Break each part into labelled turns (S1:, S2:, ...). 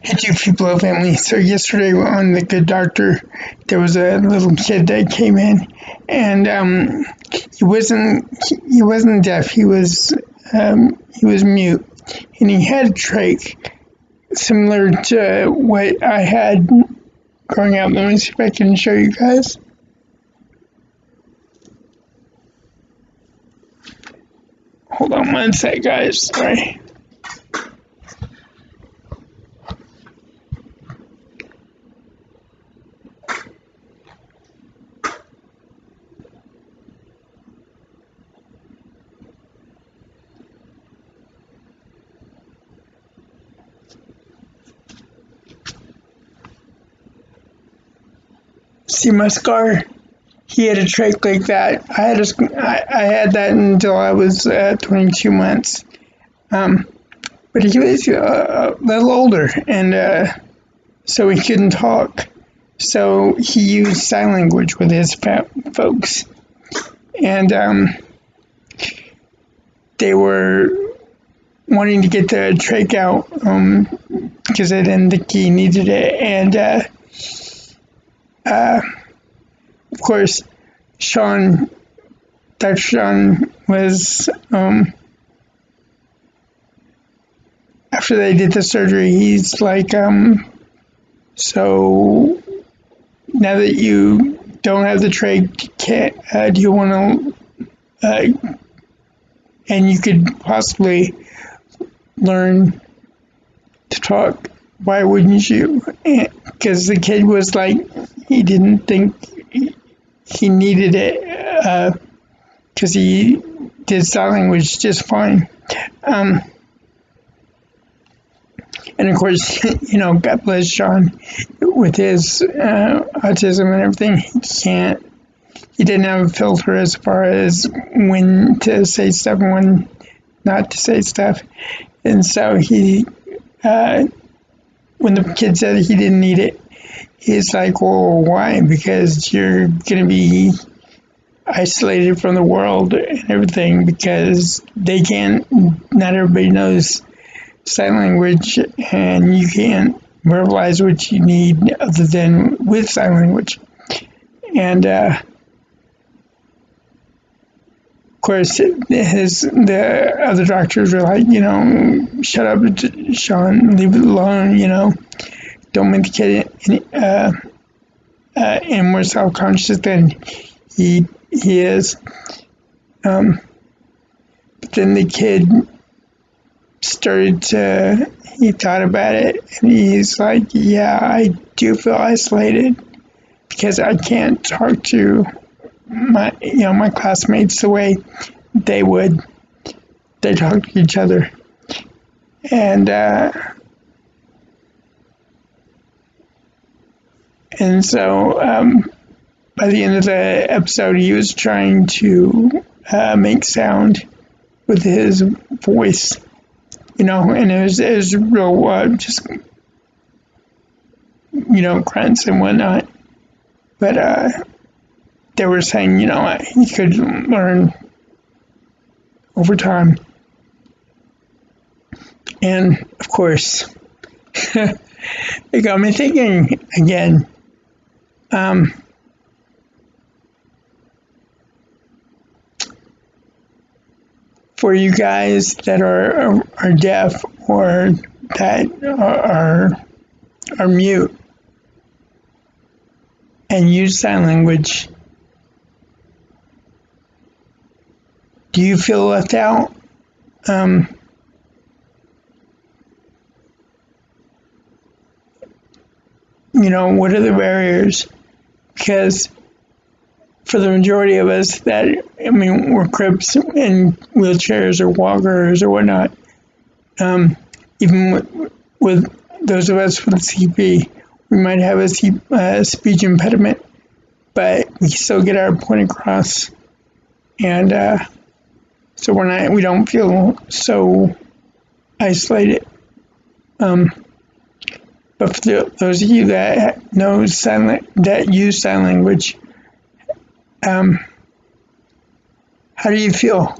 S1: Hey, you people family. So yesterday on The Good Doctor, there was a little kid that came in, and he wasn't deaf. He was mute, and he had a trach similar to what I had growing up. Let me see if I can show you guys. Hold on one sec, guys. Sorry. See my scar? He had a trach like that. I had that until I was 22 months. But he was a little older, and so he couldn't talk. So he used sign language with his folks, and they were wanting to get the trach out because they didn't think he needed it. And of course, Dr. Sean was after they did the surgery. He's like, so now that you don't have the trach, do you want to, and you could possibly learn to talk, why wouldn't you? Because the kid was like, he didn't think he needed it because he did sign language just fine. And of course, God bless Sean with his autism and everything. He didn't have a filter as far as when to say stuff and when not to say stuff. And so when the kid said he didn't need it, he's like, well, why? Because you're going to be isolated from the world and everything because not everybody knows sign language, and you can't verbalize what you need other than with sign language. And of course, the other doctors were like, shut up, Sean, leave it alone, don't make the kid any more self-conscious than he is. But then the kid he thought about it, and he's like, yeah, I do feel isolated because I can't talk to my classmates the way they would. They talk to each other. And so by the end of the episode, he was trying to make sound with his voice, and it was real just grunts and whatnot. But they were saying, he could learn over time. And of course, it got me thinking again. For you guys that are deaf or that are mute and use sign language, do you feel left out? What are the barriers? Because for the majority of us we're Crips in wheelchairs or walkers or whatnot, even with those of us with CP, we might have a speech impediment, but we still get our point across. And so we don't feel so isolated. But for those of you that that use sign language, how do you feel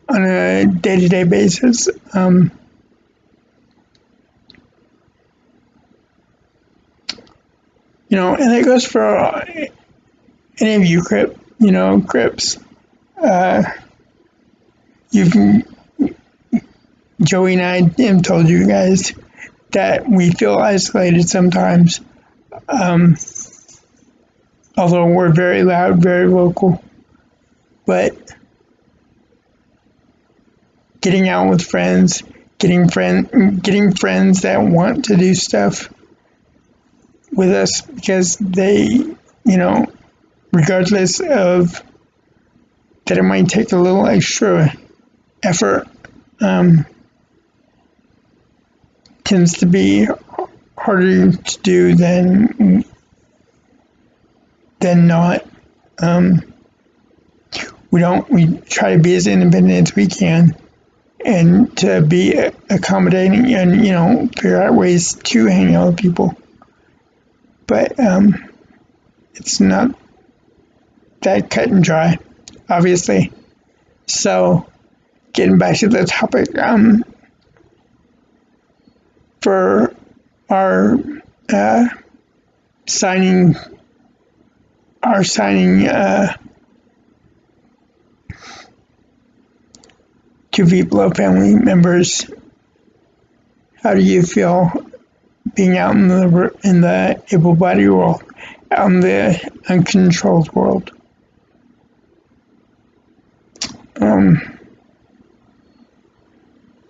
S1: on a day-to-day basis? and it goes for any of you Crips. Uh, you've Joey and I have told you guys that we feel isolated sometimes, although we're very loud, very vocal. But getting out with friends, getting friends that want to do stuff with us because they, regardless of that it might take a little extra effort, tends to be harder to do than not. We try to be as independent as we can and to be accommodating and figure out ways to hang out with people. But it's not that cut and dry, obviously. So getting back to the topic, for our signing to Viplo family members, how do you feel being out in the able-bodied world, out in the uncontrolled world?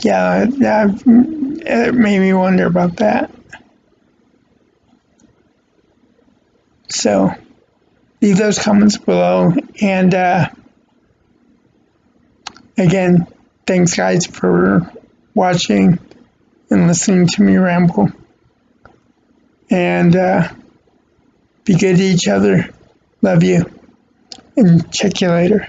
S1: Yeah, it made me wonder about that. So leave those comments below, and again, thanks guys for watching and listening to me ramble. And be good to each other. Love you. And check you later.